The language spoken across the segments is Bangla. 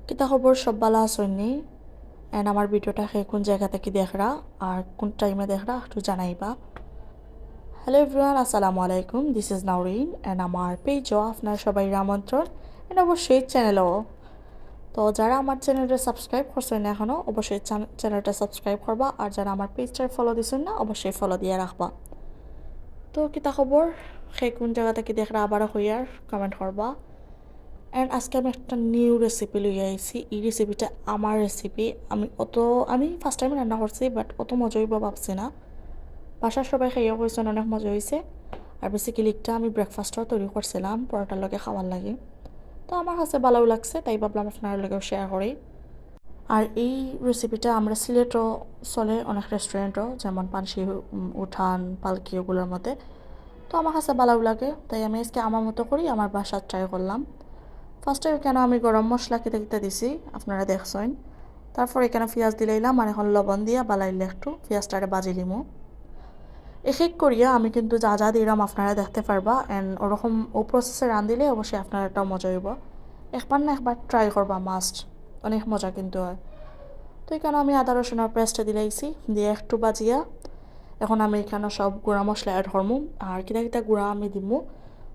কিতা খবর সব ভালো আছেননি এন্ড আমার ভিডিওটা কোন জায়গা থেকে দেখরা আর কোন টাইমে দেখরা একটু জানাইবা। হ্যালো এভরিওয়ান, আসসালামু আলাইকুম। দিস ইজ নাউরিন এন্ড আমার পেজও আপনার সবাই আমন্ত্রণ এন্ড অবশ্যই চ্যানেলও। তো যারা আমার চ্যানেলটা সাবস্ক্রাইব করছেন না এখনও, অবশ্যই চ্যানেলটা সাবস্ক্রাইব করবা, আর যারা আমার পেজটা ফলো দিছেন না অবশ্যই ফলো দিয়ে রাখবা। তো কিতা খবর কোন জায়গা থেকে দেখরা আবারও হইয়ার কমেন্ট করবা। অ্যান্ড আজকে আমি একটা নিউ রেসিপি লইয়া আইছি। এই রেসিপিটা আমার রেসিপি। আমি ফার্স্ট টাইম রান্না করছি, বাট অত মজা হইব ভাবছি না। বাসার সবাই খাইয়া কইছেন অনেক মজা হয়েছে। আর বেসিক্যালি একটা আমি ব্রেকফাস্টও তৈরি করছিলাম পরোটার লগে খাওয়ার লাগে। তো আমার কাছে ভালোও লাগছে, তাই ভাবলাম আপনার লগেও শেয়ার করি। আর এই রেসিপিটা আমরা সিলেটও চলে অনেক রেস্টুরেন্টও, যেমন পানসি, উঠান, পালকি ওগুলোর মধ্যে। তো আমার কাছে ভালোও লাগে, তাই আমি আজকে আমার মতো করি আমার বাসার ট্রাই করলাম। ফার্স্টে কেন আমি গরম মশলা কেটে কেটে দিছি আপনারা দেখছেন। তারপর এখানে পেঁয়াজ দিলাইলাম, আর এখন লবণ দিয়া বালাইলে একটু পেঁয়াজটারে বাজি লিমু। এক করিয়া আমি কিন্তু যা যা দিলাম আপনারা দেখতে পারবা, অ্যান্ড ওরকম ও প্রসেসে রাঁধিলে অবশ্যই আপনার একটা মজা হইব। একবার না একবার ট্রাই করবা মাস্ট, অনেক মজা কিন্তু হয়। তো এখানে আমি আদা রসুনের পেস্টটা দিলাইছি, দিয়ে একটু বাজিয়া এখন আমি এখানে সব গুঁড়া মশলা অ্যাড করমু, আর কিতা কিতা গুঁড়া আমি দিমু।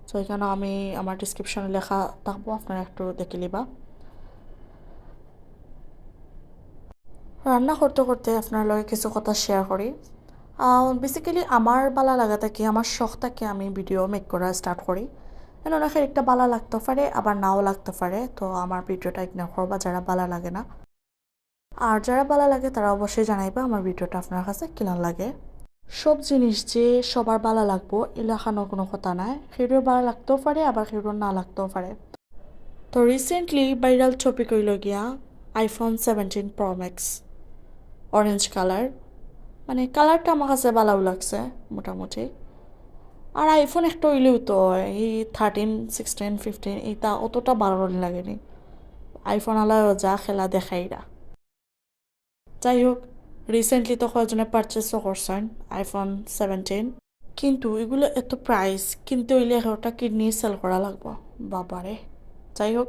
তো এখানে আমি আমার ডিসক্রিপশনে লেখা থাকবো, আপনারা একটু দেখে লিবা। রান্না করতে করতে আপনার লগে কিছু কথা শেয়ার করি। বেসিক্যালি আমার বালা লাগাটা কি, আমার শখটাকে আমি ভিডিও মেক করা স্টার্ট করি। অনেকের একটা বালা লাগতে পারে, আবার নাও লাগতে পারে। তো আমার ভিডিওটা ইগনোর করবা যারা বালা লাগে না, আর যারা বালা লাগে তারা অবশ্যই জানাইবা আমার ভিডিওটা আপনার কাছে কেমন লাগে। সব জিনিস যে সবার বালা লাগবো এলাকানো কোনো কথা নাই, সেগুলোর বালা লাগতেও পারে, আবার সেগুলোর না লাগতেও পারে। তো রিসেন্টলি ভাইরাল টপিক হইল গিয়া iPhone 17 pro max orange colour. মানে কালারটা আমার কাছে ভালোও লাগছে মোটামুটি। আর আইফোন একটা হইলেও তো এই 13, 16, 15 এইটা অতটা ভালো লাগেনি। আইফোন আলাও যা খেলা দেখাইরা। যাই হোক, রিসেন্টলি তো কয়েকজনে পারচেসও করছেন আইফোন 17, কিন্তু এগুলো এত প্রাইস কিনতে হইলে একটা কিডনি সেল করা লাগবো বাবারে। যাই হোক,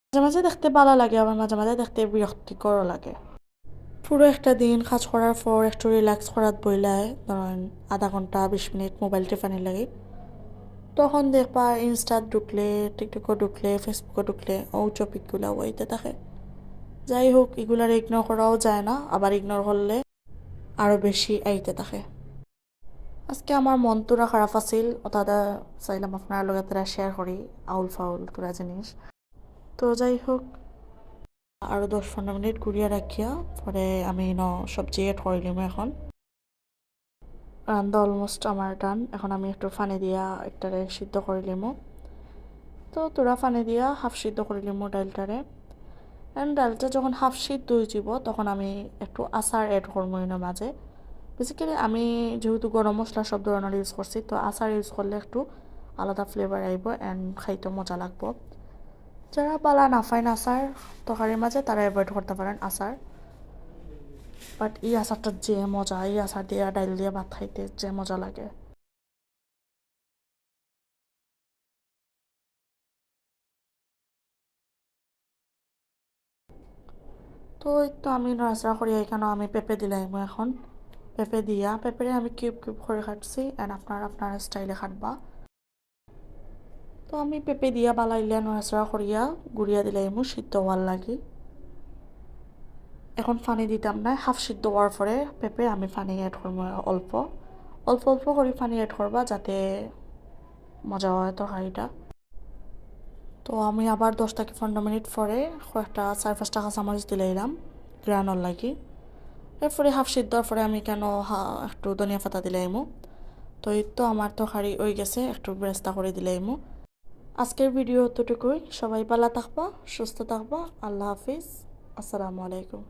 মাঝে মাঝে দেখতে ভালো লাগে, আবার মাঝে মাঝে দেখতে বিরক্তিকরও লাগে। পুরো একটা দিন কাজ করার পর একটু রিল্যাক্স করার বইলায় ধরেন আধা ঘন্টা 20 মিনিট মোবাইল টেপানি লাগে, তখন দেখবা ইনস্টা ঢুকলে, টিকটকও ঢুকলে, ফেসবুকও ঢুকলে ও টপিকগুলো ওইতে থাকে। যাই হোক, এগুলার ইগনোর করাও যায় না, আবার ইগনোর করলে আরও বেশি আইতে থাকে। আজকে আমার মন তোরা খারাপ আছিল, ওটা চাইলাম আপনার লগে তারা শেয়ার করি আউল ফাউল তোরা জিনিস। তো যাই হোক, আরও 10-15 মিনিট ঘুরিয়ে রাখিয়া পরে আমি সবজি এড করিলাম। এখন রান্না অলমোস্ট আমার ডান। এখন আমি একটু ফানি দিয়া একটারে সিদ্ধ করিলিমো। তো তোরা ফানি দিয়া হাফ সিদ্ধ করিলিমো ডালটারে। অ্যান্ড ডালটা যখন হাফ সিদ্ধ হয়ে যাব তখন আমি একটু আচার অ্যাড করবো এর মাঝে। বেসিক্যালি আমি যেহেতু গরম মশলা সব ধরনের ইউজ করছি, তো আচার ইউজ করলে একটু আলাদা ফ্লেভার আইব অ্যান্ড খাইতে মজা লাগবো। যারা বালা না ফাইন আচার তরকারির মাঝে তারা অ্যাভয়েড করতে পারেন আচার। বাট এই আচারটা যে মজা, এই আচার দিয়ে ডাইল দিয়ে ভাত খাইতে যে মজা লাগে। তো এই তো আমি নাড়াচাড়া করি, এখানে আমি পেঁপে দিলাম এখন। পেঁপে দিয়া পেঁপেরে আমি কিউব কিউব করে কাটছি, অ্যান্ড আপনার স্টাইলে কাটবা। তো আমি পেঁপে দিয়া বালাইলে নাড়াচাড়া করিয়া গুড়িয়া দিলাম সিদ্ধ হওয়ার লাগে। এখন পানি দিতাম না, হাফ সিদ্ধ হওয়ার পরে পেঁপে আমি পানি অ্যাড করবো অল্প অল্প অল্প করে পানি অ্যাড করবা, যাতে মজা হয় তরকারিটা। তো আমি আবার 10 থেকে 15 মিনিট পরে কয়েকটা 4-5টা কাঁচামরিচ দিলাম গ্রানোর লাগি। এরপরে হাফ সিদ্ধর পরে আমি কেন একটু ধনিয়া পাতা দিলাইমু। তো এই তো আমার তরকারি হয়ে গেছে, একটু বেরেস্তা করে দিলাইমু। আজকের ভিডিও এতটুকুই। সবাই ভালো থাকবা, সুস্থ থাকবা। আল্লাহ হাফিজ, আসসালামু আলাইকুম।